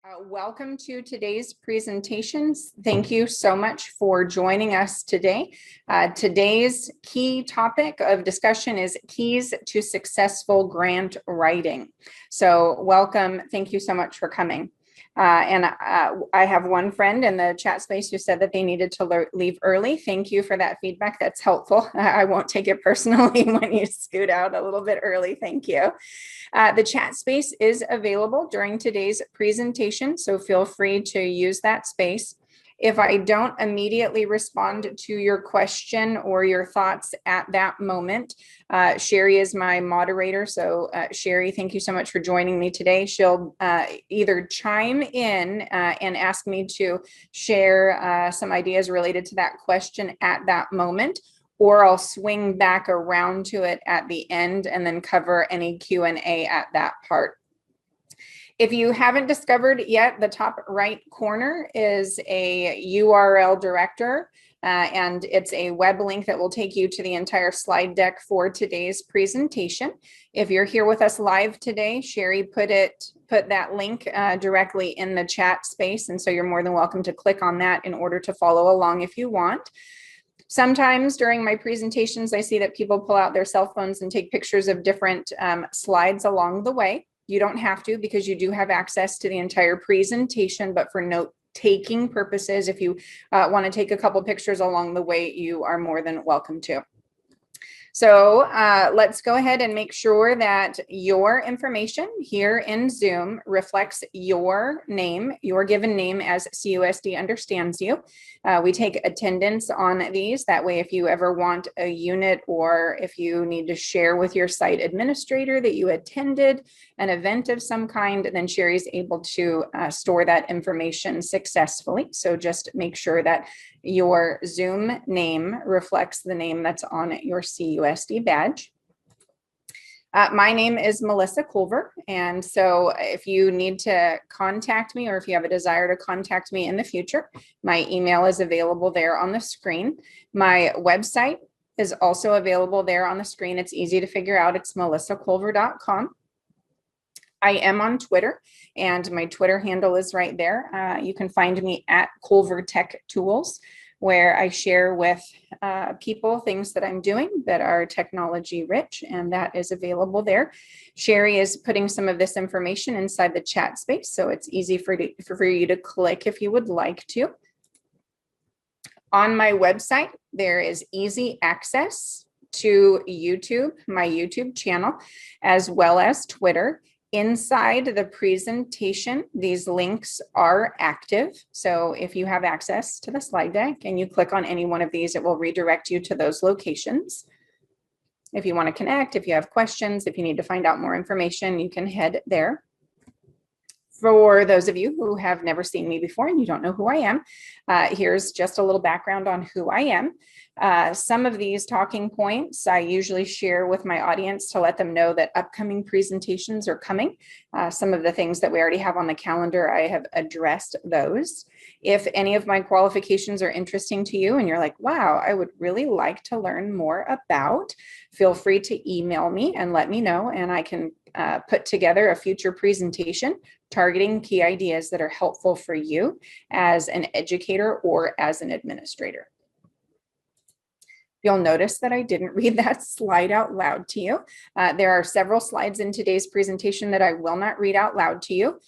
Welcome to today's presentations. Thank you so much for joining us today. Today's key topic of discussion is keys to successful grant writing. So welcome. Thank you so much for coming. I have one friend in the chat space who said that they needed to leave early. Thank you for that feedback. That's helpful. I won't take it personally when you scoot out a little bit early. Thank you. The chat space is available during today's presentation, so feel free to use that space. If I don't immediately respond to your question or your thoughts at that moment, Sherry is my moderator. So Sherry, thank you so much for joining me today. She'll either chime in and ask me to share some ideas related to that question at that moment, or I'll swing back around to it at the end and then cover any Q&A at that part. If you haven't discovered yet, the top right corner is a URL director, and it's a web link that will take you to the entire slide deck for today's presentation. If you're here with us live today, Sherry put that link directly in the chat space, and so you're more than welcome to click on that in order to follow along if you want. Sometimes during my presentations, I see that people pull out their cell phones and take pictures of different slides along the way. You don't have to, because you do have access to the entire presentation, but for note-taking purposes, if you want to take a couple pictures along the way, you are more than welcome to. So let's go ahead and make sure that your information here in Zoom reflects your name, your given name as CUSD understands you. We take attendance on these. That way, if you ever want a unit or if you need to share with your site administrator that you attended an event of some kind, then Sherry's able to store that information successfully. So just make sure that your Zoom name reflects the name that's on your CUSD badge. My name is Melissa Culver, and so if you need to contact me or if you have a desire to contact me in the future, my email is available there on the screen. My website is also available there on the screen. It's easy to figure out. It's melissaculver.com. I am on Twitter, and my Twitter handle is right there. You can find me at Culver Tech Tools, where I share with people things that I'm doing that are technology rich, and that is available there. Sherry is putting some of this information inside the chat space, so it's easy for you to click if you would like to. On my website, there is easy access to YouTube, my YouTube channel, as well as Twitter. Inside the presentation, these links are active. So if you have access to the slide deck and you click on any one of these, it will redirect you to those locations. If you want to connect, if you have questions, if you need to find out more information, you can head there. For those of you who have never seen me before and you don't know who I am, here's just a little background on who I am. Some of these talking points I usually share with my audience to let them know that upcoming presentations are coming. Some of the things that we already have on the calendar, I have addressed those. If any of my qualifications are interesting to you and you're like, wow, I would really like to learn more about, feel free to email me and let me know, and I can put together a future presentation targeting key ideas that are helpful for you as an educator or as an administrator. You'll notice that I didn't read that slide out loud to you. There are several slides in today's presentation that I will not read out loud to you.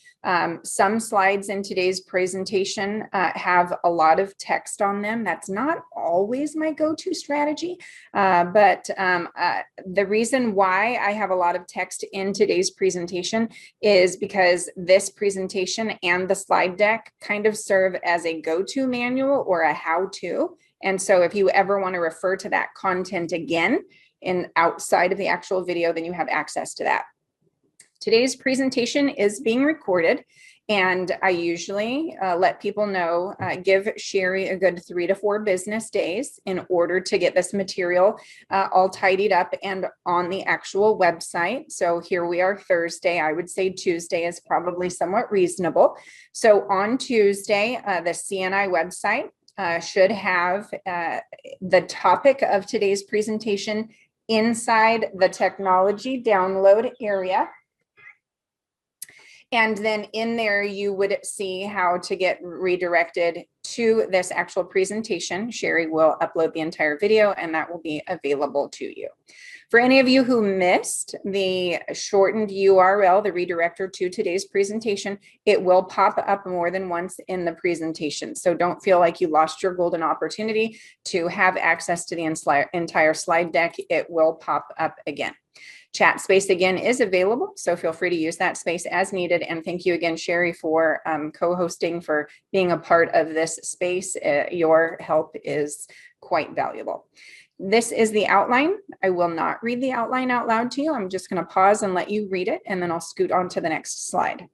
Some slides in today's presentation have a lot of text on them. That's not always my go-to strategy, but the reason why I have a lot of text in today's presentation is because this presentation and the slide deck kind of serve as a go-to manual or a how-to. And so if you ever want to refer to that content again outside of the actual video, then you have access to that. Today's presentation is being recorded, and I usually let people know, give Sherry a good 3 to 4 business days in order to get this material all tidied up and on the actual website. So here we are Thursday. I would say Tuesday is probably somewhat reasonable. So on Tuesday, the CNI website should have the topic of today's presentation inside the technology download area. And then in there, you would see how to get redirected to this actual presentation. Sherry will upload the entire video and that will be available to you. For any of you who missed the shortened URL, the redirector to today's presentation, it will pop up more than once in the presentation. So don't feel like you lost your golden opportunity to have access to the entire slide deck. It will pop up again. Chat space again is available, so feel free to use that space as needed. And thank you again, Sherry, for co-hosting, for being a part of this space. Your help is quite valuable. This is the outline. I will not read the outline out loud to you. I'm just going to pause and let you read it, and then I'll scoot on to the next slide.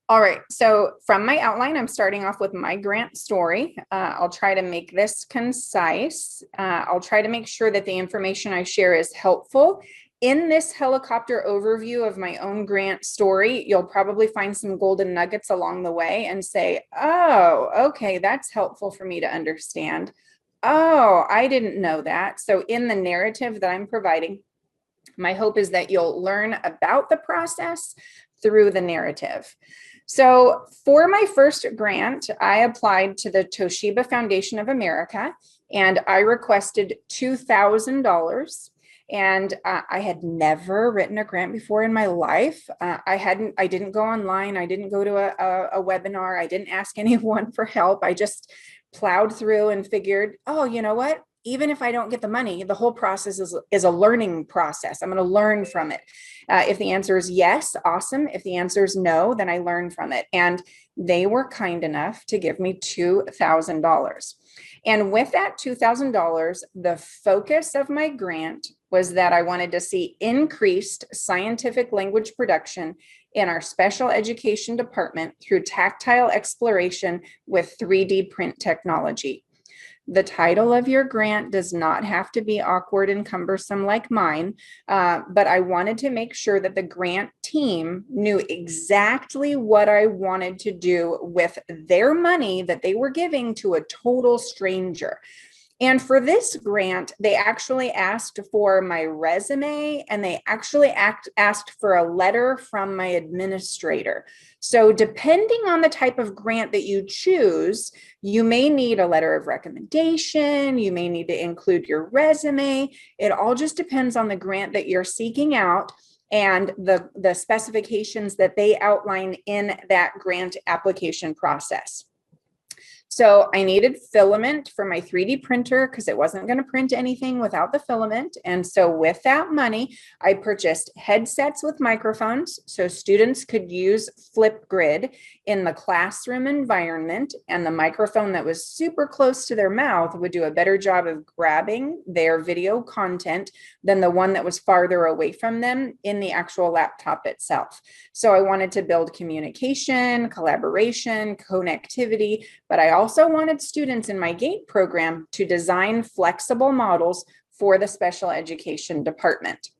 All right, so from my outline, I'm starting off with my grant story. I'll try to make this concise. I'll try to make sure that the information I share is helpful. In this helicopter overview of my own grant story, you'll probably find some golden nuggets along the way and say, oh, okay, that's helpful for me to understand. Oh, I didn't know that. So in the narrative that I'm providing, my hope is that you'll learn about the process through the narrative. So for my first grant, I applied to the Toshiba Foundation of America and I requested $2,000. And I had never written a grant before in my life. I didn't go online. I didn't go to a webinar. I didn't ask anyone for help. I just plowed through and figured, oh, you know what? Even if I don't get the money, the whole process is a learning process. I'm going to learn from it. If the answer is yes, awesome. If the answer is no, then I learn from it. And they were kind enough to give me $2,000. And with that $2,000, the focus of my grant was that I wanted to see increased scientific language production in our special education department through tactile exploration with 3D print technology. The title of your grant does not have to be awkward and cumbersome like mine, but I wanted to make sure that the grant team knew exactly what I wanted to do with their money that they were giving to a total stranger. And for this grant, they actually asked for my resume and they actually asked for a letter from my administrator. So depending on the type of grant that you choose, you may need a letter of recommendation, you may need to include your resume. It all just depends on the grant that you're seeking out and the specifications that they outline in that grant application process. So I needed filament for my 3D printer because it wasn't going to print anything without the filament. And so with that money, I purchased headsets with microphones so students could use Flipgrid in the classroom environment. And the microphone that was super close to their mouth would do a better job of grabbing their video content than the one that was farther away from them in the actual laptop itself. So I wanted to build communication, collaboration, connectivity, but I also wanted students in my GATE program to design flexible models for the special education department.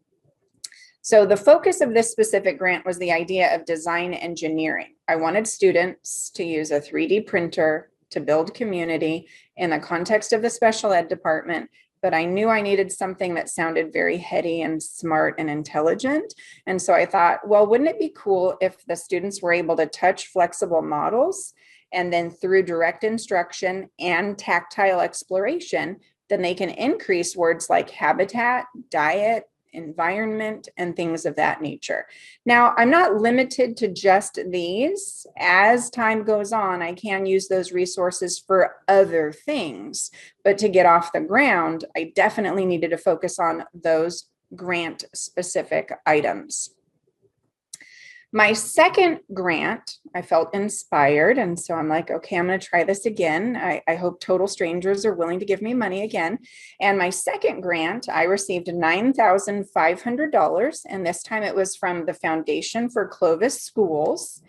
So the focus of this specific grant was the idea of design engineering. I wanted students to use a 3D printer to build community in the context of the special ed department, but I knew I needed something that sounded very heady and smart and intelligent. And so I thought, well, wouldn't it be cool if the students were able to touch flexible models and then through direct instruction and tactile exploration, then they can increase words like habitat, diet, environment, and things of that nature. Now, I'm not limited to just these. As time goes on, I can use those resources for other things, but to get off the ground, I definitely needed to focus on those grant-specific items. My second grant, I felt inspired. And so I'm like, okay, I'm going to try this again. I hope total strangers are willing to give me money again. And my second grant, I received $9,500. And this time it was from the Foundation for Clovis Schools.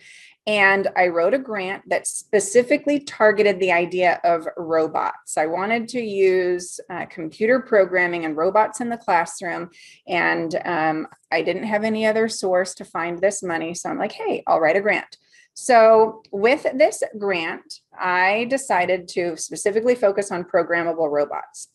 And I wrote a grant that specifically targeted the idea of robots. I wanted to use computer programming and robots in the classroom. And I didn't have any other source to find this money. So I'm like, hey, I'll write a grant. So with this grant, I decided to specifically focus on programmable robots.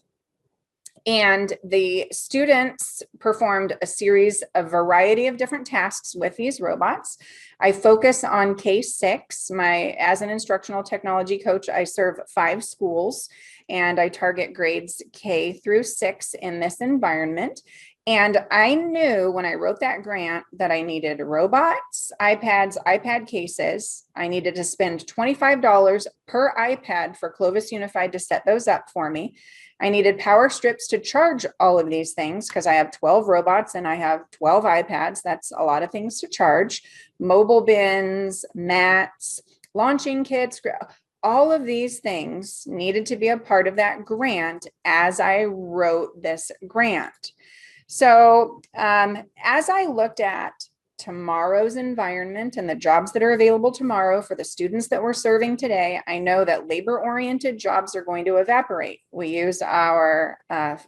And the students performed a variety of different tasks with these robots. I focus on K-6. As an instructional technology coach, I serve 5 schools, and I target grades K through 6 in this environment. And I knew when I wrote that grant that I needed robots, iPads, iPad cases. I needed to spend $25 per iPad for Clovis Unified to set those up for me. I needed power strips to charge all of these things because I have 12 robots and I have 12 iPads. That's a lot of things to charge. Mobile bins, mats, launching kits, all of these things needed to be a part of that grant as I wrote this grant. So as I looked at tomorrow's environment and the jobs that are available tomorrow for the students that we're serving today, I know that labor-oriented jobs are going to evaporate. We use our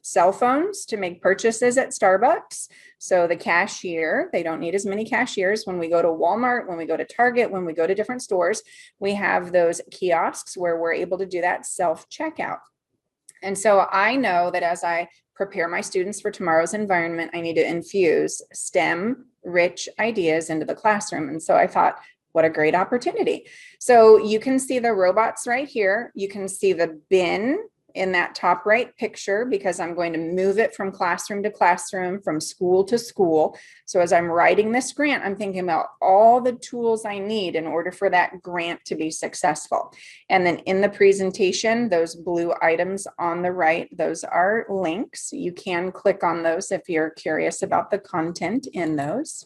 cell phones to make purchases at Starbucks. So the cashier, they don't need as many cashiers. When we go to Walmart, when we go to Target, when we go to different stores, we have those kiosks where we're able to do that self-checkout. And so I know that as I prepare my students for tomorrow's environment, I need to infuse STEM-rich ideas into the classroom. And so I thought, what a great opportunity. So you can see the robots right here. You can see the bin in that top right picture because I'm going to move it from classroom to classroom, from school to school. So as I'm writing this grant, I'm thinking about all the tools I need in order for that grant to be successful. And then in the presentation, those blue items on the right, those are links. You can click on those if you're curious about the content in those.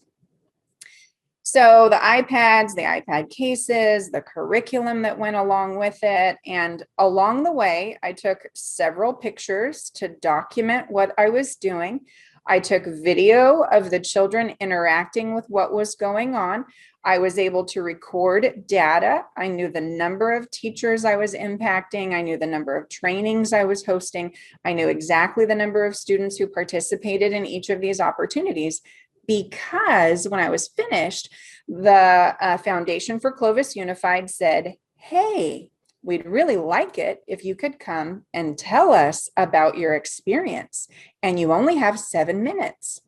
So the iPads, the iPad cases, the curriculum that went along with it. And along the way, I took several pictures to document what I was doing. I took video of the children interacting with what was going on. I was able to record data. I knew the number of teachers I was impacting. I knew the number of trainings I was hosting. I knew exactly the number of students who participated in each of these opportunities. Because when I was finished, the Foundation for Clovis Unified said, hey, we'd really like it if you could come and tell us about your experience. And you only have 7 minutes.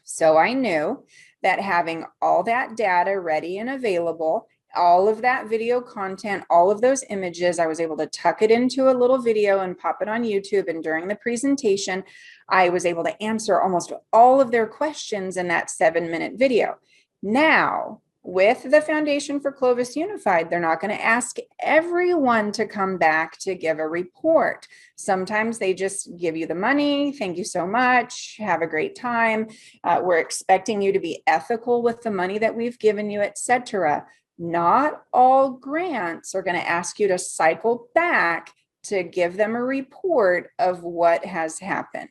So I knew that having all that data ready and available, all of that video content, all of those images, I was able to tuck it into a little video and pop it on YouTube. And during the presentation, I was able to answer almost all of their questions in that 7-minute video. Now, with the Foundation for Clovis Unified, they're not going to ask everyone to come back to give a report. Sometimes they just give you the money. Thank you so much. Have a great time. We're expecting you to be ethical with the money that we've given you, etc. Not all grants are going to ask you to cycle back to give them a report of what has happened.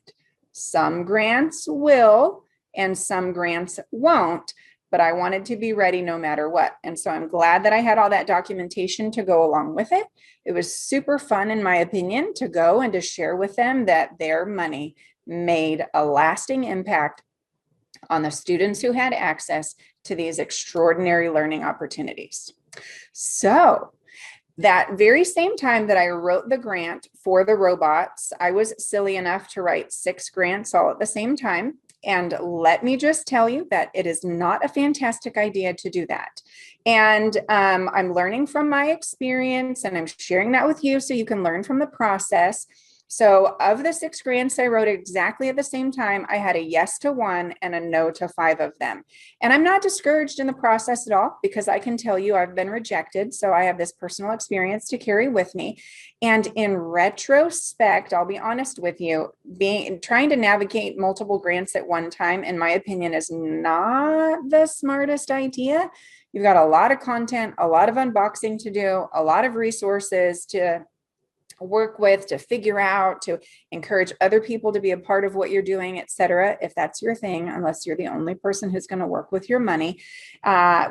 Some grants will, and some grants won't, but I wanted to be ready no matter what. And so I'm glad that I had all that documentation to go along with it. It was super fun, in my opinion, to go and to share with them that their money made a lasting impact on the students who had access to these extraordinary learning opportunities. So that very same time that I wrote the grant for the robots, I was silly enough to write 6 grants all at the same time. And let me just tell you that it is not a fantastic idea to do that. And I'm learning from my experience, and I'm sharing that with you so you can learn from the process. So of the 6 grants I wrote exactly at the same time, I had a yes to 1 and a no to 5 of them. And I'm not discouraged in the process at all, because I can tell you I've been rejected. So I have this personal experience to carry with me. And in retrospect, I'll be honest with you, trying to navigate multiple grants at one time, in my opinion, is not the smartest idea. You've got a lot of content, a lot of unboxing to do, a lot of resources to work with, to figure out, to encourage other people to be a part of what you're doing, etc. If that's your thing, unless you're the only person who's going to work with your money,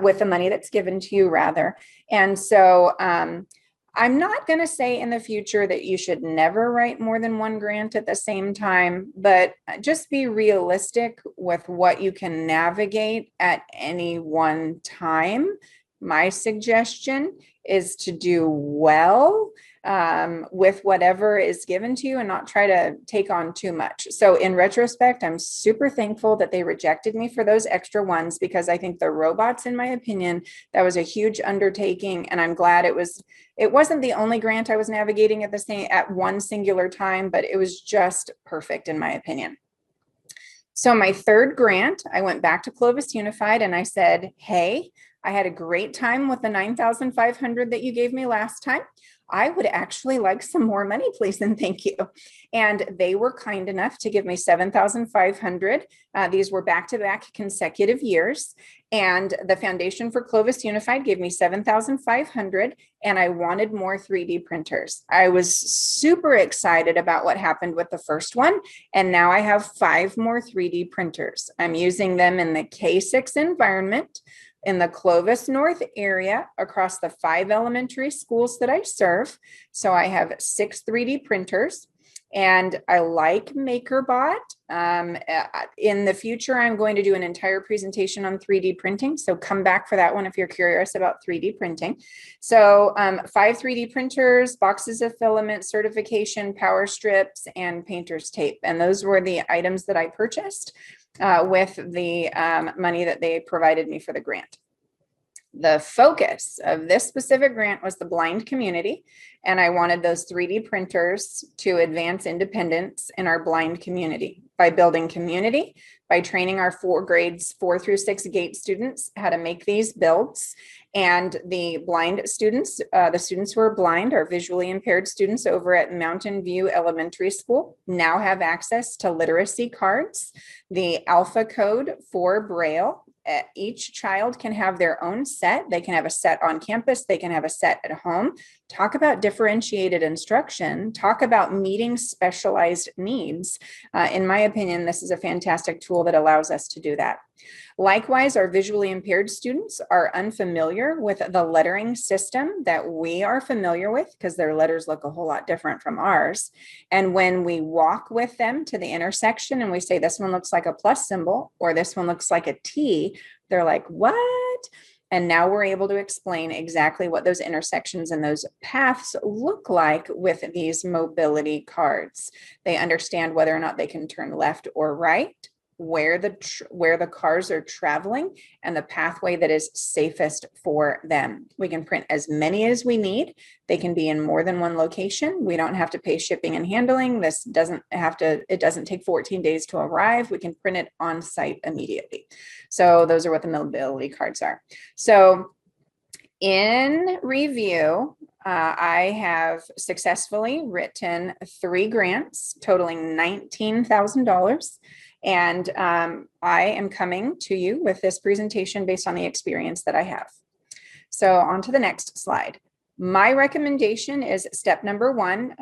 with the money that's given to you, rather. And so I'm not going to say in the future that you should never write more than 1 grant at the same time, but just be realistic with what you can navigate at any one time. My suggestion is to do well with whatever is given to you and not try to take on too much. So in retrospect, I'm super thankful that they rejected me for those extra ones, because I think the robots, in my opinion, that was a huge undertaking. And I'm glad it wasn't the only grant I was navigating at one singular time, but it was just perfect in my opinion. So my third grant, I went back to Clovis Unified and I said, hey, I had a great time with the 9,500 that you gave me last time. I would actually like some more money, please, and thank you. And they were kind enough to give me 7,500. These were back-to-back consecutive years. And the Foundation for Clovis Unified gave me 7,500, and I wanted more 3D printers. I was super excited about what happened with the first one, and now I have 5 more 3D printers. I'm using them in the K-6 environment, in the Clovis North area, across the 5 elementary schools that I serve. So I have 6 3D printers, and I like MakerBot. In the future, I'm going to do an entire presentation on 3D printing. So come back for that one if you're curious about 3D printing. So 5 3D printers, boxes of filament, certification, power strips, and painter's tape. And those were the items that I purchased with the money that they provided me for the grant. The focus of this specific grant was the blind community, and I wanted those 3D printers to advance independence in our blind community by building community, by training our grades 4 through 6 GATE students how to make these builds. And the blind students, the students who are blind, are visually impaired students over at Mountain View Elementary School, now have access to literacy cards, the alpha code for Braille. Each child can have their own set. They can have a set on campus. They can have a set at home. Talk about differentiated instruction. Talk about meeting specialized needs. In my opinion, this is a fantastic tool that allows us to do that. Likewise, our visually impaired students are unfamiliar with the lettering system that we are familiar with, because their letters look a whole lot different from ours. And when we walk with them to the intersection and we say, this one looks like a plus symbol, or this one looks like a T, they're like, what? And now we're able to explain exactly what those intersections and those paths look like with these mobility cards. They understand whether or not they can turn left or right, where the cars are traveling, and the pathway that is safest for them. We can print as many as we need. They can be in more than one location. We don't have to pay shipping and handling. It doesn't take 14 days to arrive. We can print it on site immediately. So those are what the mobility cards are. So in review, I have successfully written 3 grants totaling $19,000. And I am coming to you with this presentation based on the experience that I have. So on to the next slide. My recommendation is step number 1,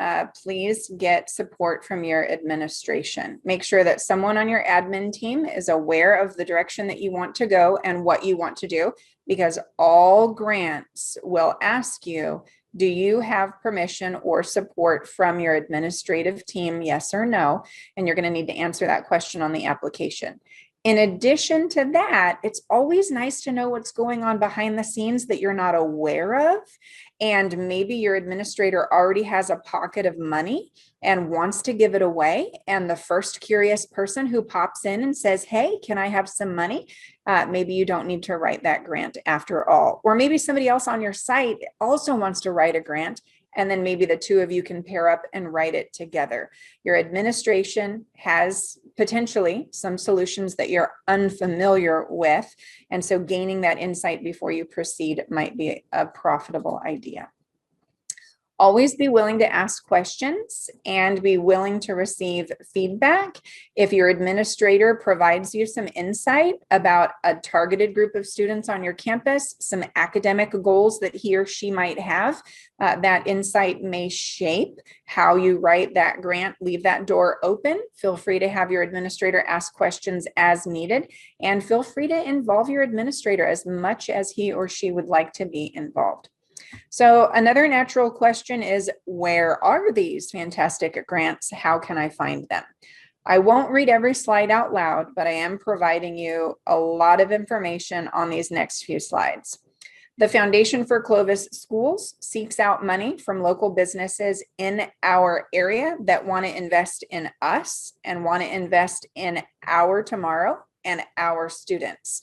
please get support from your administration. Make sure that someone on your admin team is aware of the direction that you want to go and what you want to do, because all grants will ask you, do you have permission or support from your administrative team, yes or no? And you're going to need to answer that question on the application. In addition to that, it's always nice to know what's going on behind the scenes that you're not aware of. And maybe your administrator already has a pocket of money and wants to give it away. And the first curious person who pops in and says, hey, can I have some money? Maybe you don't need to write that grant after all. Or maybe somebody else on your site also wants to write a grant, and then maybe the 2 of you can pair up and write it together. Your administration has potentially some solutions that you're unfamiliar with, and so gaining that insight before you proceed might be a profitable idea. Always be willing to ask questions and be willing to receive feedback. If your administrator provides you some insight about a targeted group of students on your campus, some academic goals that he or she might have, that insight may shape how you write that grant. Leave that door open. Feel free to have your administrator ask questions as needed, and feel free to involve your administrator as much as he or she would like to be involved. So another natural question is, where are these fantastic grants? How can I find them? I won't read every slide out loud, but I am providing you a lot of information on these next few slides. The Foundation for Clovis Schools seeks out money from local businesses in our area that want to invest in us and want to invest in our tomorrow and our students.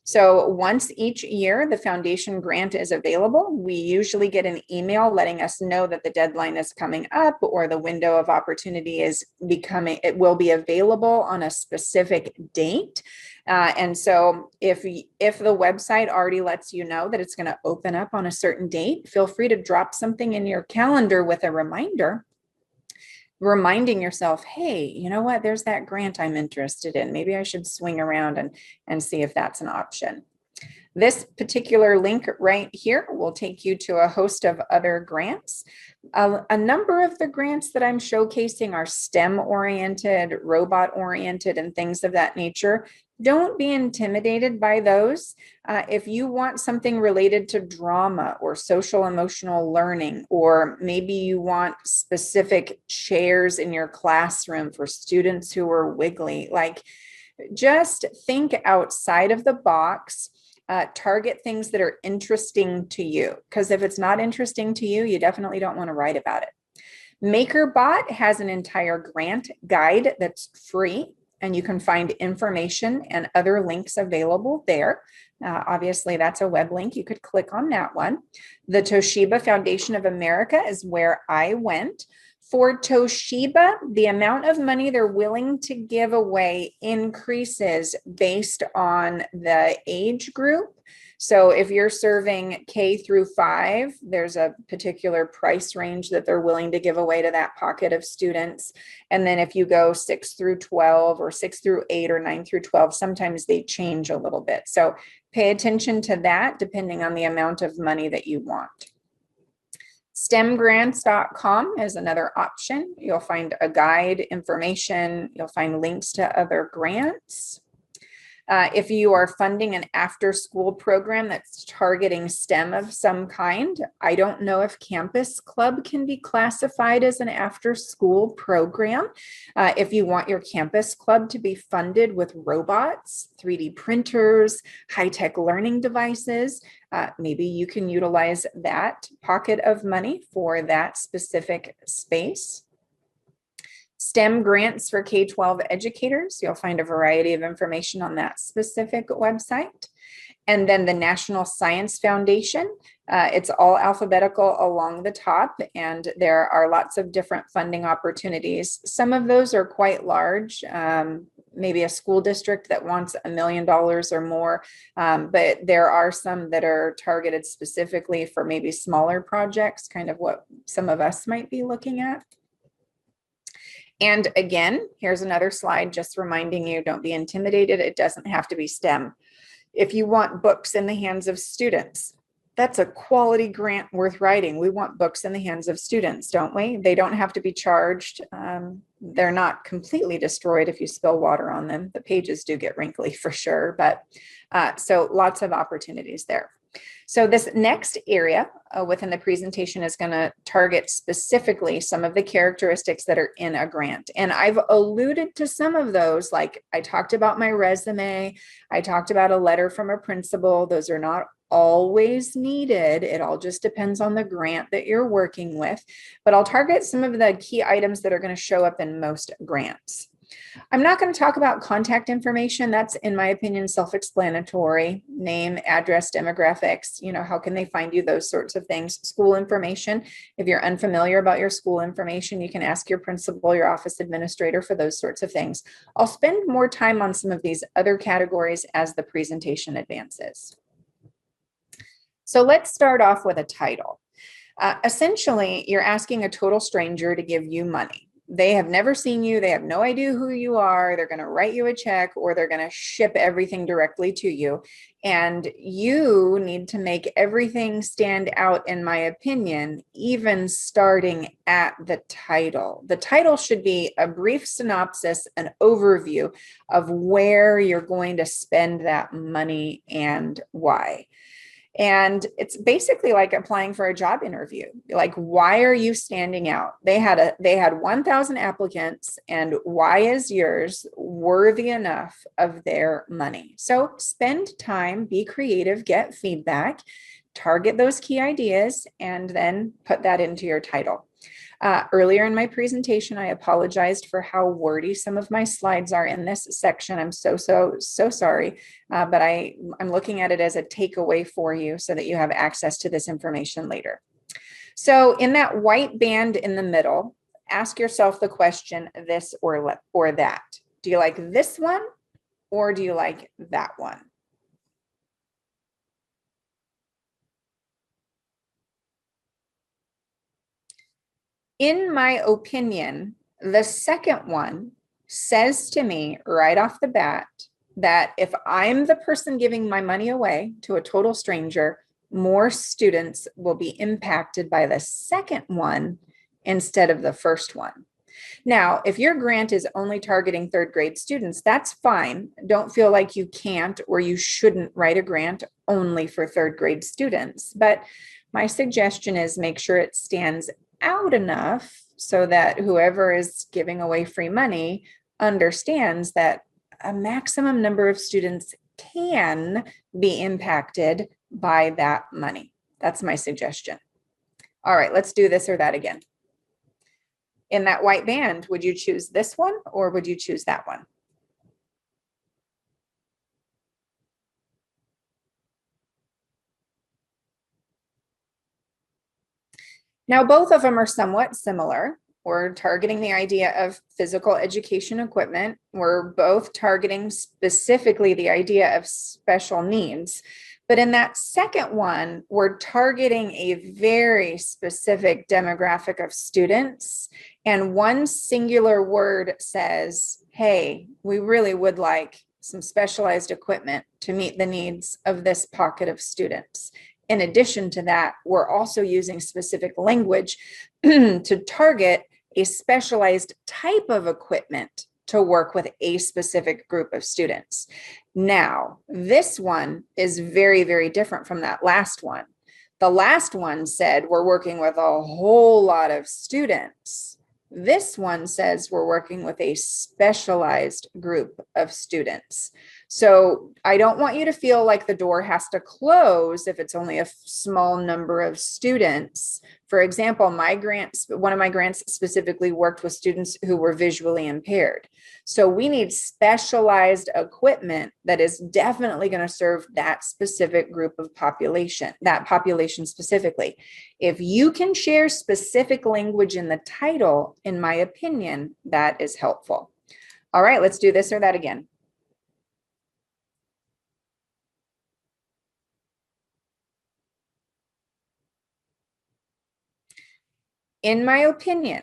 So once each year, the foundation grant is available. We usually get an email letting us know that the deadline is coming up or the window of opportunity is it will be available on a specific date. And so if the website already lets you know that it's going to open up on a certain date, feel free to drop something in your calendar with a reminder, reminding yourself, hey, you know what, there's that grant I'm interested in. Maybe I should swing around and see if that's an option. This particular link right here will take you to a host of other grants. A number of the grants that I'm showcasing are STEM-oriented, robot-oriented, and things of that nature. Don't be intimidated by those. If you want something related to drama or social emotional learning, or maybe you want specific chairs in your classroom for students who are wiggly, like just think outside of the box. Target things that are interesting to you, because if it's not interesting to you, you definitely don't want to write about it. MakerBot has an entire grant guide that's free, and you can find information and other links available there. Obviously, that's a web link. You could click on that one. The Toshiba Foundation of America is where I went. For Toshiba, the amount of money they're willing to give away increases based on the age group. So if you're serving K through 5, there's a particular price range that they're willing to give away to that pocket of students. And then if you go 6 through 12 or 6 through 8 or 9 through 12, sometimes they change a little bit. So pay attention to that depending on the amount of money that you want. STEMgrants.com is another option. You'll find a guide, information, you'll find links to other grants. If you are funding an after-school program that's targeting STEM of some kind, I don't know if Campus Club can be classified as an after-school program. If you want your Campus Club to be funded with robots, 3D printers, high-tech learning devices, maybe you can utilize that pocket of money for that specific space. STEM grants for K-12 educators. You'll find a variety of information on that specific website. And then the National Science Foundation. It's all alphabetical along the top, and there are lots of different funding opportunities. Some of those are quite large, maybe a school district that wants $1 million or more, but there are some that are targeted specifically for maybe smaller projects, kind of what some of us might be looking at. And again, here's another slide just reminding you, don't be intimidated. It doesn't have to be STEM. If you want books in the hands of students, that's a quality grant worth writing. We want books in the hands of students, don't we? They don't have to be charged. They're not completely destroyed if you spill water on them. The pages do get wrinkly for sure, but so lots of opportunities there. So this next area within the presentation is going to target specifically some of the characteristics that are in a grant. And I've alluded to some of those, like I talked about my resume, I talked about a letter from a principal. Those are not always needed. It all just depends on the grant that you're working with. But I'll target some of the key items that are going to show up in most grants. I'm not going to talk about contact information. That's, in my opinion, self-explanatory. Name, address, demographics, how can they find you, those sorts of things. School information. If you're unfamiliar about your school information, you can ask your principal, your office administrator for those sorts of things. I'll spend more time on some of these other categories as the presentation advances. So let's start off with a title. Essentially, you're asking a total stranger to give you money. They have never seen you. They have no idea who you are. They're going to write you a check, or they're going to ship everything directly to you. And you need to make everything stand out, in my opinion, even starting at the title. The title should be a brief synopsis, an overview of where you're going to spend that money and why. And it's basically like applying for a job interview. Like, why are you standing out? They had 1,000 applicants, and why is yours worthy enough of their money? So spend time, be creative, get feedback. target those key ideas and then put that into your title. Earlier in my presentation, I apologized for how wordy some of my slides are in this section. I'm so sorry, but I'm looking at it as a takeaway for you so that you have access to this information later. So in that white band in the middle, ask yourself the question, this or that. Do you like this one or do you like that one? In my opinion, the second one says to me right off the bat that if I'm the person giving my money away to a total stranger, more students will be impacted by the second one instead of the first one. Now, if your grant is only targeting third grade students, that's fine. Don't feel like you can't or you shouldn't write a grant only for third grade students. But my suggestion is make sure it stands out enough so that whoever is giving away free money understands that a maximum number of students can be impacted by that money. That's my suggestion. All right, let's do this or that again. In that white band, would you choose this one or would you choose that one? Now, both of them are somewhat similar. We're targeting the idea of physical education equipment. We're both targeting specifically the idea of special needs. But in that second one, we're targeting a very specific demographic of students. And one singular word says, hey, we really would like some specialized equipment to meet the needs of this pocket of students. In addition to that, we're also using specific language to target a specialized type of equipment to work with a specific group of students. Now, this one is very, very different from that last one. The last one said we're working with a whole lot of students. This one says we're working with a specialized group of students. So I don't want you to feel like the door has to close if it's only a small number of students. For example, one of my grants specifically worked with students who were visually impaired. So we need specialized equipment that is definitely going to serve that specific group of population, that population specifically. If you can share specific language in the title, in my opinion, that is helpful. All right, let's do this or that again. In my opinion,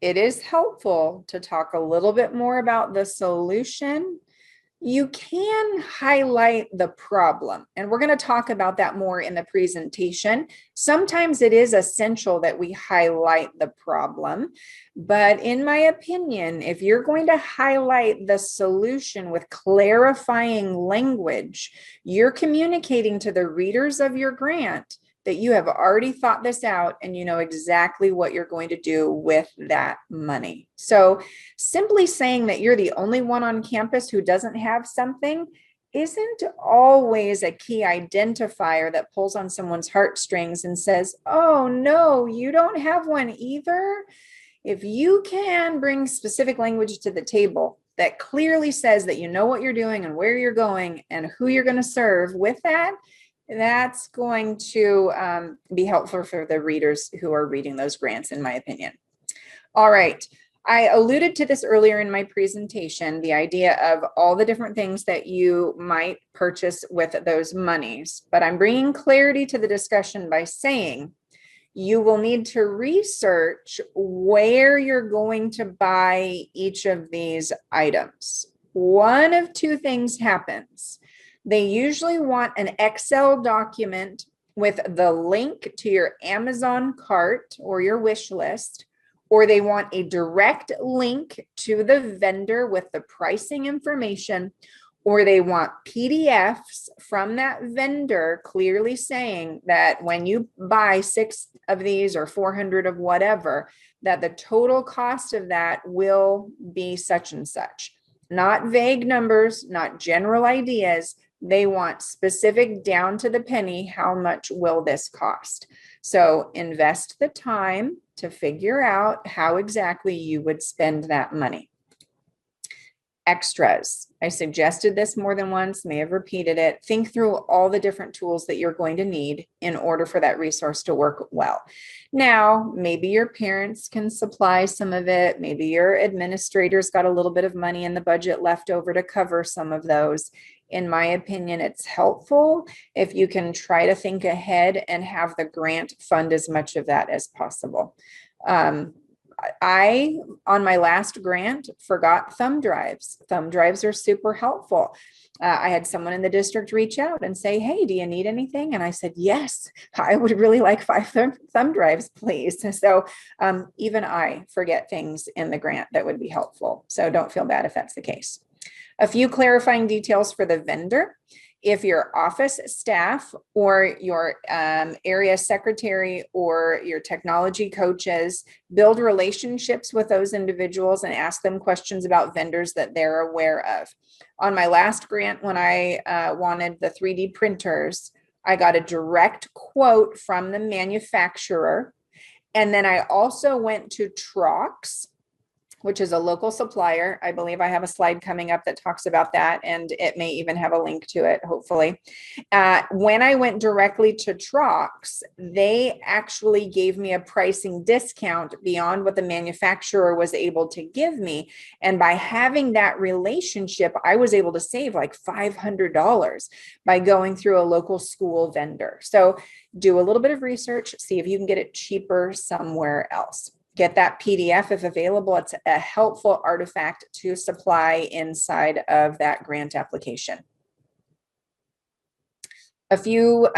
it is helpful to talk a little bit more about the solution. You can highlight the problem, and we're going to talk about that more in the presentation. Sometimes it is essential that we highlight the problem, but in my opinion, if you're going to highlight the solution with clarifying language, you're communicating to the readers of your grant that you have already thought this out and you know exactly what you're going to do with that money. So simply saying that you're the only one on campus who doesn't have something isn't always a key identifier that pulls on someone's heartstrings and says, oh no, you don't have one either. If you can bring specific language to the table that clearly says that you know what you're doing and where you're going and who you're going to serve with that, that's going to be helpful for the readers who are reading those grants, in my opinion. All right. I alluded to this earlier in my presentation, the idea of all the different things that you might purchase with those monies, but I'm bringing clarity to the discussion by saying you will need to research where you're going to buy each of these items. One of two things happens. They usually want an Excel document with the link to your Amazon cart or your wish list, or they want a direct link to the vendor with the pricing information, or they want PDFs from that vendor clearly saying that when you buy 6 of these or 400 of whatever, that the total cost of that will be such and such. Not vague numbers, not general ideas, They want specific down to the penny, how much will this cost? So invest the time to figure out how exactly you would spend that money. Extras. I suggested this more than once, may have repeated it. Think through all the different tools that you're going to need in order for that resource to work well. Now, maybe your parents can supply some of it. Maybe your administrator's got a little bit of money in the budget left over to cover some of those. In my opinion, it's helpful if you can try to think ahead and have the grant fund as much of that as possible. I, on my last grant, forgot thumb drives. Thumb drives are super helpful. I had someone in the district reach out and say, hey, do you need anything? And I said, yes, I would really like 5 thumb drives, please. So even I forget things in the grant that would be helpful. So don't feel bad if that's the case. A few clarifying details for the vendor. If your office staff or your area secretary or your technology coaches build relationships with those individuals and ask them questions about vendors that they're aware of. On my last grant, when I wanted the 3D printers, I got a direct quote from the manufacturer. And then I also went to Trox, which is a local supplier. I believe I have a slide coming up that talks about that, and it may even have a link to it, hopefully. When I went directly to Trox, they actually gave me a pricing discount beyond what the manufacturer was able to give me. And by having that relationship, I was able to save like $500 by going through a local school vendor. So do a little bit of research, see if you can get it cheaper somewhere else. Get that PDF if available. It's a helpful artifact to supply inside of that grant application. A few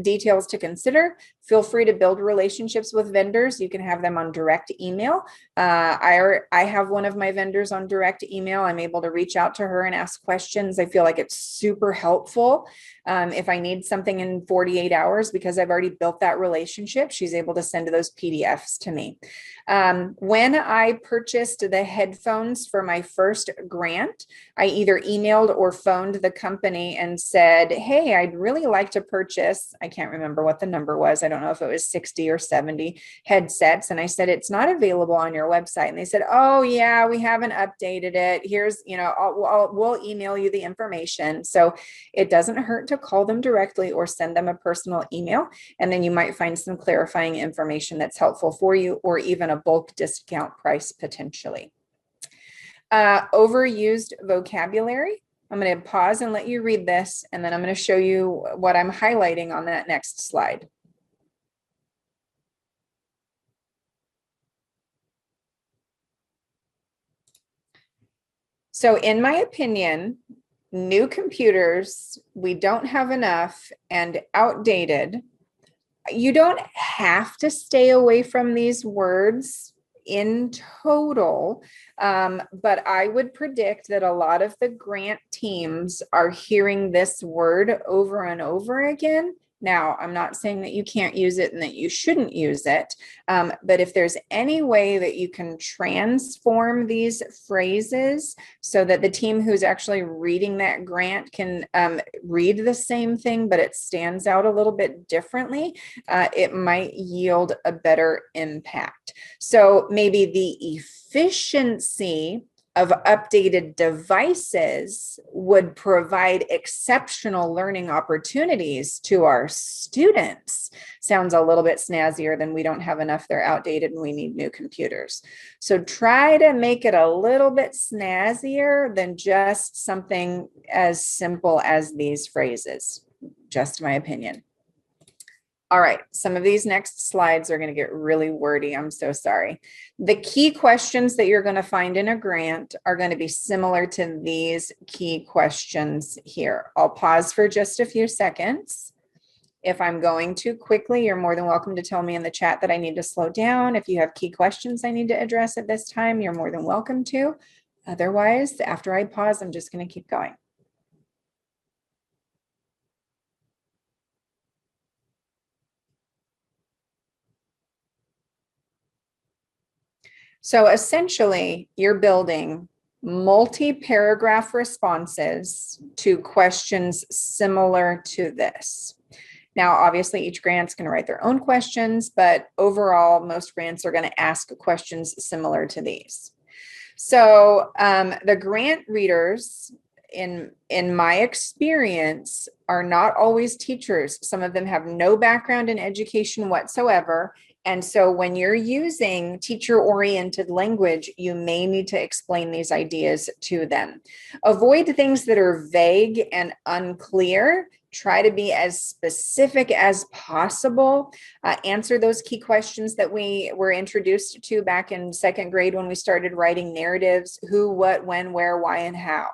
details to consider. Feel free to build relationships with vendors. You can have them on direct email. I have one of my vendors on direct email. I'm able to reach out to her and ask questions. I feel like it's super helpful. If I need something in 48 hours, because I've already built that relationship, she's able to send those PDFs to me. When I purchased the headphones for my first grant, I either emailed or phoned the company and said, hey, I'd really like to purchase, I can't remember what the number was. I don't know if it was 60 or 70 headsets. And I said, it's not available on your website. And they said, oh yeah, we haven't updated it. Here's, we'll email you the information. So it doesn't hurt to call them directly or send them a personal email. And then you might find some clarifying information that's helpful for you, or even a bulk discount price potentially. Overused vocabulary. I'm going to pause and let you read this, and then I'm going to show you what I'm highlighting on that next slide. So in my opinion, new computers, we don't have enough, and outdated. You don't have to stay away from these words in total, but I would predict that a lot of the grant teams are hearing this word over and over again. Now, I'm not saying that you can't use it and that you shouldn't use it, but if there's any way that you can transform these phrases so that the team who's actually reading that grant can read the same thing, but it stands out a little bit differently, it might yield a better impact. So maybe the efficiency of updated devices would provide exceptional learning opportunities to our students. Sounds a little bit snazzier than we don't have enough, they're outdated and we need new computers. So try to make it a little bit snazzier than just something as simple as these phrases, just my opinion. All right, some of these next slides are going to get really wordy. I'm so sorry. The key questions that you're going to find in a grant are going to be similar to these key questions here. I'll pause for just a few seconds. If I'm going too quickly, you're more than welcome to tell me in the chat that I need to slow down. If you have key questions I need to address at this time, you're more than welcome to. Otherwise, after I pause, I'm just going to keep going. So essentially, you're building multi-paragraph responses to questions similar to this. Now, obviously, each grant's going to write their own questions, but overall, most grants are going to ask questions similar to these. So the grant readers, in my experience, are not always teachers. Some of them have no background in education whatsoever. And so when you're using teacher-oriented language, you may need to explain these ideas to them. Avoid things that are vague and unclear. Try to be as specific as possible. Answer those key questions that we were introduced to back in second grade when we started writing narratives: who, what, when, where, why, and how.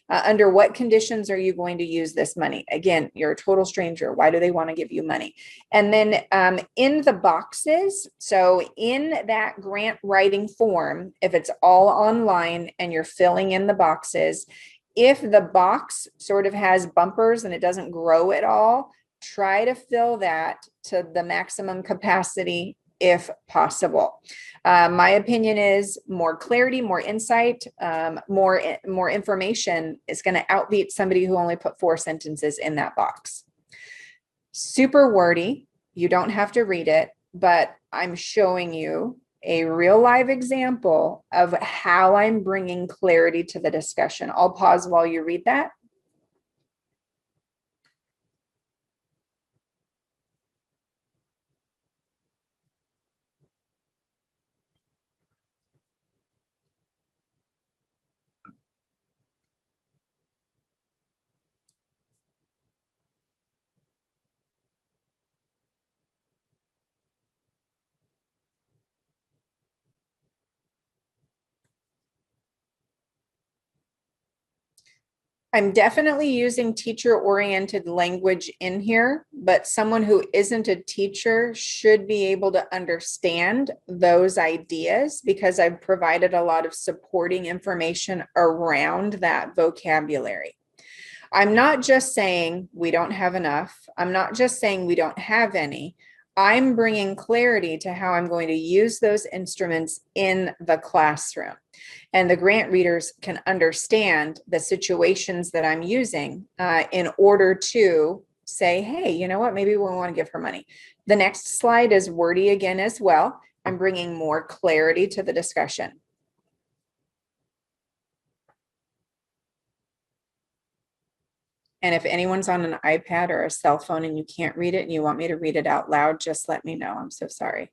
Under what conditions are you going to use this money? Again, you're a total stranger. Why do they want to give you money? And then in the boxes, so in that grant writing form, if it's all online and you're filling in the boxes, if the box sort of has bumpers and it doesn't grow at all, try to fill that to the maximum capacity if possible. My opinion is more clarity, more insight, more information is going to outbeat somebody who only put 4 sentences in that box. Super wordy. You don't have to read it, but I'm showing you a real live example of how I'm bringing clarity to the discussion. I'll pause while you read that. I'm definitely using teacher-oriented language in here, but someone who isn't a teacher should be able to understand those ideas because I've provided a lot of supporting information around that vocabulary. I'm not just saying we don't have enough. I'm not just saying we don't have any. I'm bringing clarity to how I'm going to use those instruments in the classroom. And the grant readers can understand the situations that I'm using in order to say, hey, you know what, maybe we want to give her money. The next slide is wordy again as well. I'm bringing more clarity to the discussion. And if anyone's on an iPad or a cell phone and you can't read it and you want me to read it out loud, just let me know. I'm so sorry.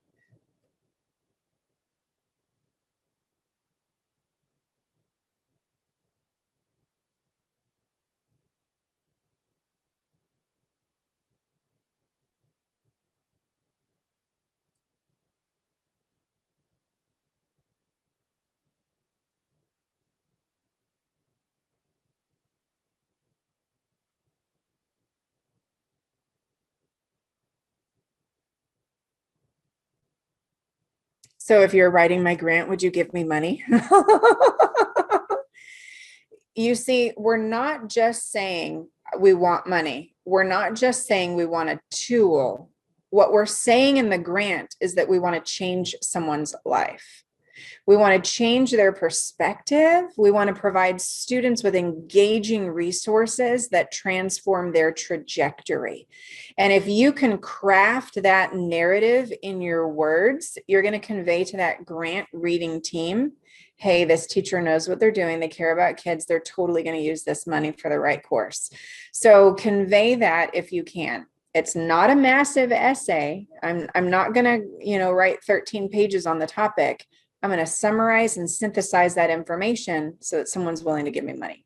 So if you're writing my grant, would you give me money? You see, we're not just saying we want money. We're not just saying we want a tool. What we're saying in the grant is that we want to change someone's life. We want to change their perspective. We want to provide students with engaging resources that transform their trajectory. And if you can craft that narrative in your words, you're going to convey to that grant reading team, hey, this teacher knows what they're doing. They care about kids. They're totally going to use this money for the right course. So convey that if you can. It's not a massive essay. I'm not going to, write 13 pages on the topic. I'm going to summarize and synthesize that information so that someone's willing to give me money.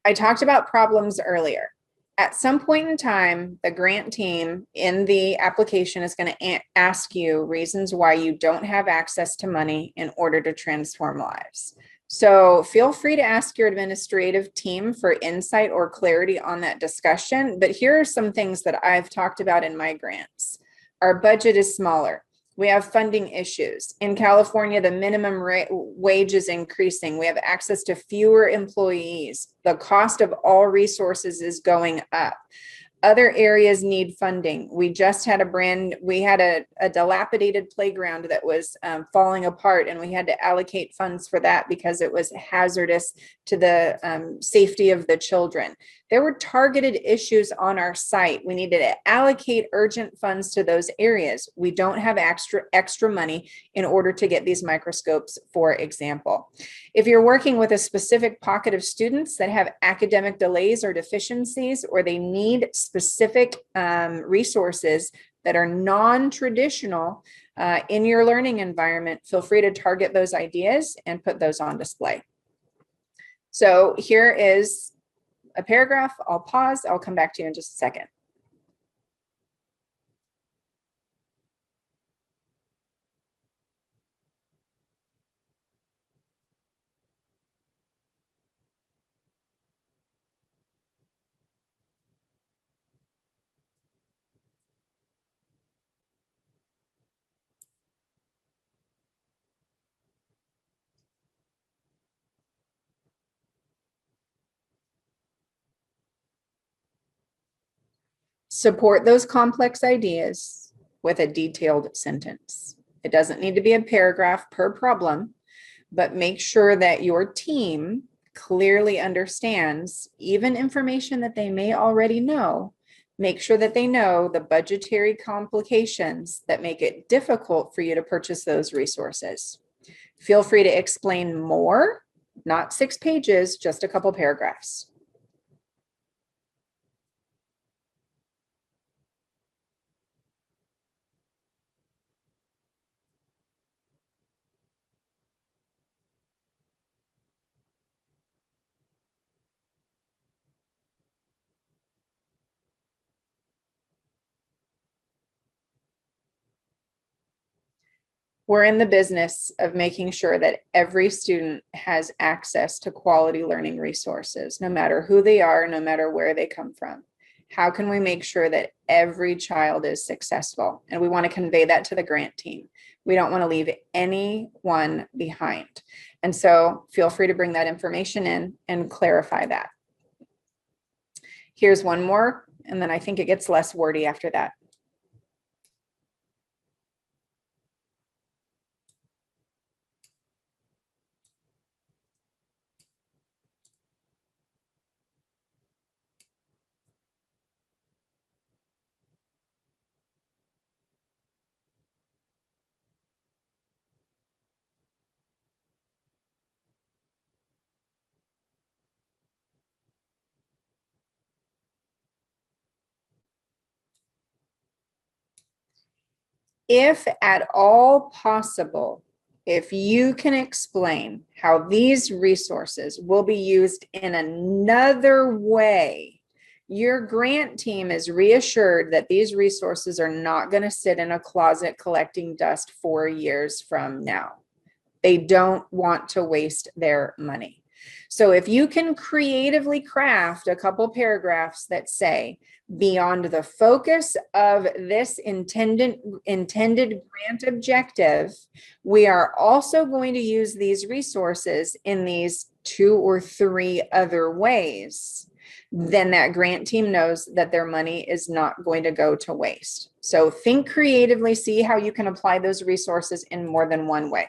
I talked about problems earlier. At some point in time, the grant team in the application is going to ask you reasons why you don't have access to money in order to transform lives. So feel free to ask your administrative team for insight or clarity on that discussion. But here are some things that I've talked about in my grants. Our budget is smaller. We have funding issues. In California, the minimum wage is increasing. We have access to fewer employees. The cost of all resources is going up. Other areas need funding. We just had we had a dilapidated playground that was falling apart, and we had to allocate funds for that because it was hazardous to the safety of the children. There were targeted issues on our site. We needed to allocate urgent funds to those areas. We don't have extra money in order to get these microscopes, for example. If you're working with a specific pocket of students that have academic delays or deficiencies, or they need specific resources that are non-traditional in your learning environment, feel free to target those ideas and put those on display. So here is a paragraph. I'll pause. I'll come back to you in just a second. Support those complex ideas with a detailed sentence. It doesn't need to be a paragraph per problem, but make sure that your team clearly understands even information that they may already know. Make sure that they know the budgetary complications that make it difficult for you to purchase those resources. Feel free to explain more, not 6 pages, just a couple paragraphs. We're in the business of making sure that every student has access to quality learning resources, no matter who they are, no matter where they come from. How can we make sure that every child is successful? And we want to convey that to the grant team. We don't want to leave anyone behind. And so feel free to bring that information in and clarify that. Here's one more, and then I think it gets less wordy after that. If at all possible, if you can explain how these resources will be used in another way, your grant team is reassured that these resources are not going to sit in a closet collecting dust 4 years from now. They don't want to waste their money. So if you can creatively craft a couple paragraphs that say, beyond the focus of this intended grant objective, we are also going to use these resources in these 2 or 3 other ways, then that grant team knows that their money is not going to go to waste. So think creatively, see how you can apply those resources in more than one way.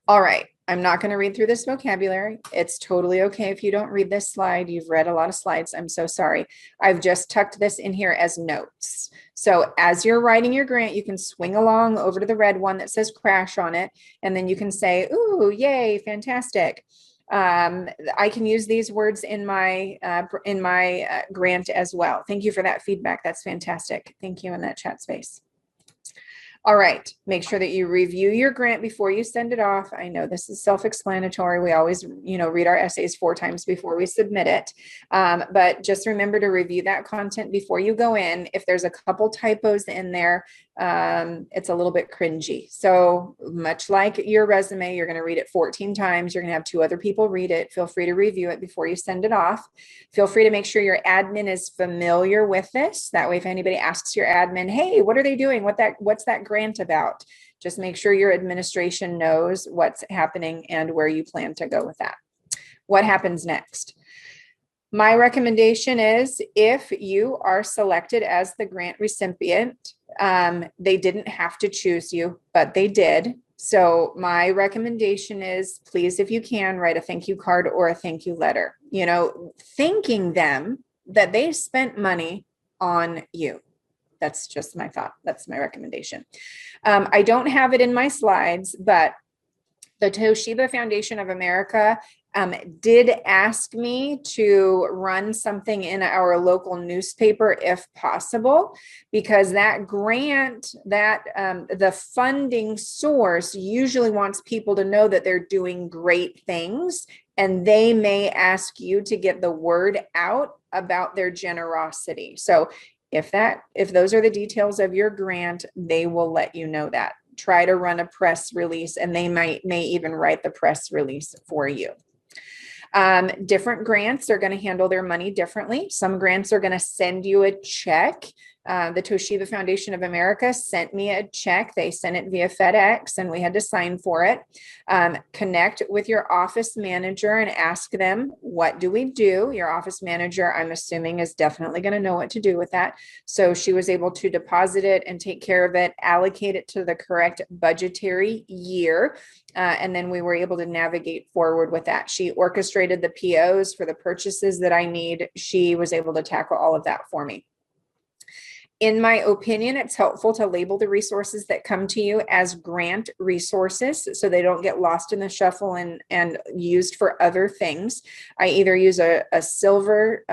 All right, I'm not going to read through this vocabulary. It's totally okay if you don't read this slide. You've read a lot of slides. I'm so sorry. I've just tucked this in here as notes. So as you're writing your grant, you can swing along over to the red one that says crash on it, and then you can say, ooh, yay, fantastic. I can use these words in my grant as well. Thank you for that feedback. That's fantastic. Thank you in that chat space. All right, make sure that you review your grant before you send it off. I know this is self-explanatory. We always, read our essays 4 times before we submit it. But just remember to review that content before you go in. If there's a couple typos in there, it's a little bit cringy. So much like your resume, you're going to read it 14 times. You're going to have 2 other people read it. Feel free to review it before you send it off. Feel free to make sure your admin is familiar with this. That way, if anybody asks your admin, hey, what are they doing? What's that grant about? Just make sure your administration knows what's happening and where you plan to go with that. What happens next? My recommendation is if you are selected as the grant recipient, they didn't have to choose you, but they did. So my recommendation is, please, if you can, write a thank you card or a thank you letter, thanking them that they spent money on you. That's just my thought. That's my recommendation. I don't have it in my slides, but the Toshiba Foundation of America did ask me to run something in our local newspaper if possible, because that grant, the funding source usually wants people to know that they're doing great things, and they may ask you to get the word out about their generosity. So if those are the details of your grant, they will let you know that. Try to run a press release, and they may even write the press release for you. Different grants are going to handle their money differently. Some grants are going to send you a check. The Toshiba Foundation of America sent me a check. They sent it via FedEx, and we had to sign for it. Connect with your office manager and ask them, what do we do? Your office manager, I'm assuming, is definitely going to know what to do with that. So she was able to deposit it and take care of it, allocate it to the correct budgetary year. And then we were able to navigate forward with that. She orchestrated the POs for the purchases that I need. She was able to tackle all of that for me. In my opinion, it's helpful to label the resources that come to you as grant resources so they don't get lost in the shuffle and used for other things. I either use a silver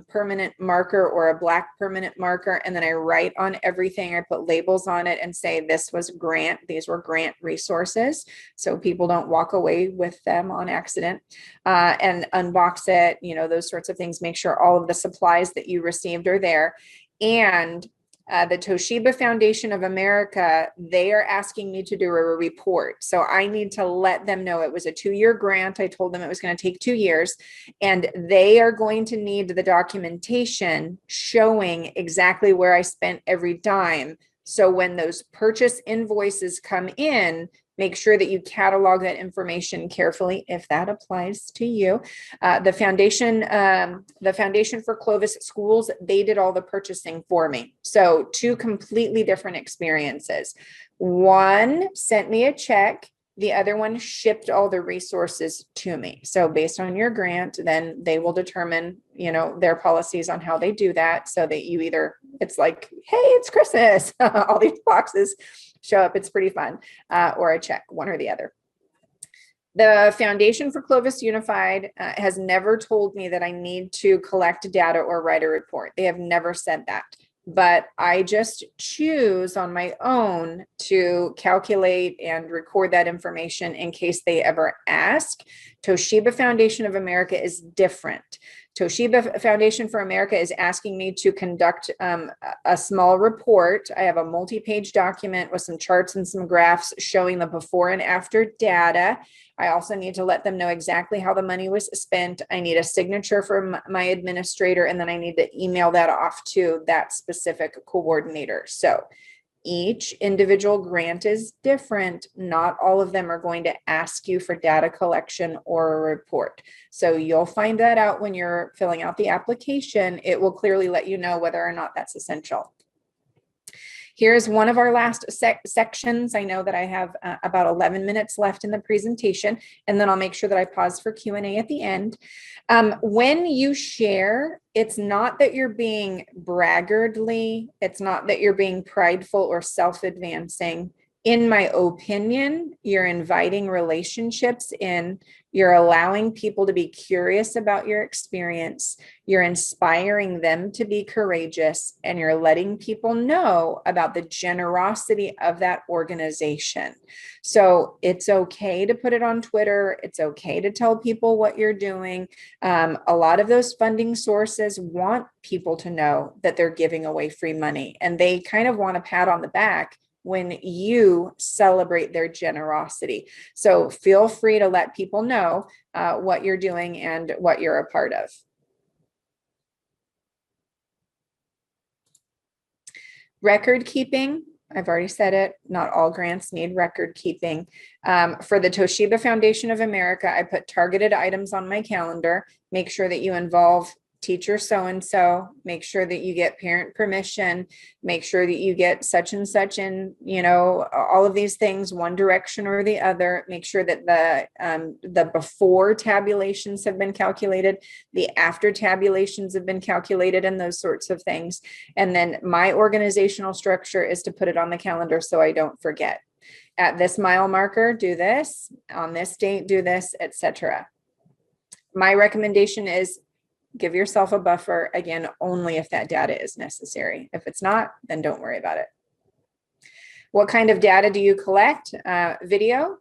permanent marker or a black permanent marker, and then I write on everything. I put labels on it and say, this was grant, these were grant resources, so people don't walk away with them on accident, and unbox it, those sorts of things. Make sure all of the supplies that you received are there. And the Toshiba Foundation of America, they are asking me to do a report. So I need to let them know it was a 2-year grant. I told them it was going to take 2 years, and they are going to need the documentation showing exactly where I spent every dime. So when those purchase invoices come in, make sure that you catalog that information carefully if that applies to you. The Foundation for Clovis Schools, they did all the purchasing for me. So 2 completely different experiences. One sent me a check. The other one shipped all the resources to me. So based on your grant, then they will determine, their policies on how they do that, so that you either, it's like, hey, it's Christmas, all these boxes show up. It's pretty fun, or a check, one or the other. The Foundation for Clovis Unified has never told me that I need to collect data or write a report. They have never said that. But I just choose on my own to calculate and record that information in case they ever ask. Toshiba Foundation of America is different. Toshiba Foundation for America is asking me to conduct a small report. I have a multi-page document with some charts and some graphs showing the before and after data. I also need to let them know exactly how the money was spent. I need a signature from my administrator, and then I need to email that off to that specific coordinator. So each individual grant is different. Not all of them are going to ask you for data collection or a report. So you'll find that out when you're filling out the application. It will clearly let you know whether or not that's essential. Here's one of our last sections. I know that I have about 11 minutes left in the presentation, and then I'll make sure that I pause for Q&A at the end. When you share, it's not that you're being braggartly. It's not that you're being prideful or self-advancing. In my opinion, you're inviting relationships in, you're allowing people to be curious about your experience, you're inspiring them to be courageous, and you're letting people know about the generosity of that organization. So it's okay to put it on Twitter. It's okay to tell people what you're doing. A lot of those funding sources want people to know that they're giving away free money, and they kind of want a pat on the back when you celebrate their generosity. So feel free to let people know what you're doing and what you're a part of. Record keeping, I've already said it, not all grants need record keeping. For the Toshiba Foundation of America, I put targeted items on my calendar. Make sure that you involve teacher so-and-so, make sure that you get parent permission, make sure that you get such and such in, all of these things, one direction or the other, make sure that the before tabulations have been calculated, the after tabulations have been calculated, and those sorts of things. And then my organizational structure is to put it on the calendar so I don't forget. At this mile marker, do this, on this date, do this, etc. My recommendation is give yourself a buffer, again, only if that data is necessary. If it's not, then don't worry about it. What kind of data do you collect? Video,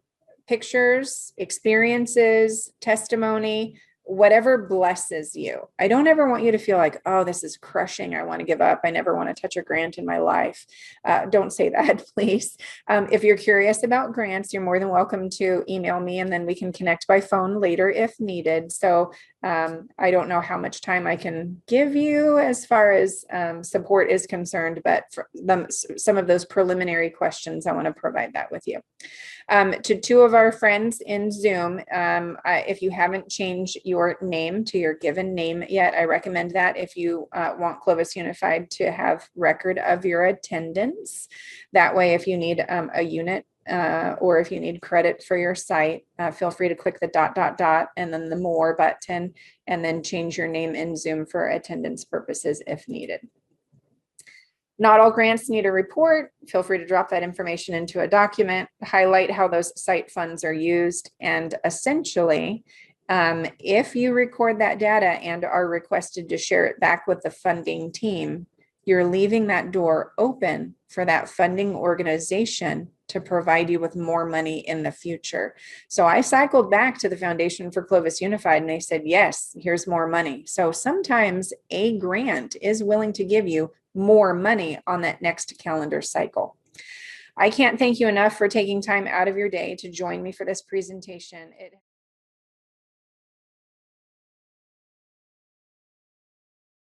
pictures, experiences, testimony, whatever blesses you. I don't ever want you to feel like, oh, this is crushing, I want to give up, I never want to touch a grant in my life. Don't say that, please. If you're curious about grants, you're more than welcome to email me, and then we can connect by phone later if needed. So I don't know how much time I can give you as far as support is concerned, but for some of those preliminary questions, I want to provide that with you. To two of our friends in Zoom, if you haven't changed your name to your given name yet, I recommend that if you want Clovis Unified to have record of your attendance. That way, if you need a unit or if you need credit for your site, feel free to click the ... and then the more button, and then change your name in Zoom for attendance purposes if needed. Not all grants need a report. Feel free to drop that information into a document, highlight how those site funds are used, and essentially, if you record that data and are requested to share it back with the funding team, you're leaving that door open for that funding organization to provide you with more money in the future. So I cycled back to the Foundation for Clovis Unified and they said, yes, here's more money. So sometimes a grant is willing to give you more money on that next calendar cycle. I can't thank you enough for taking time out of your day to join me for this presentation.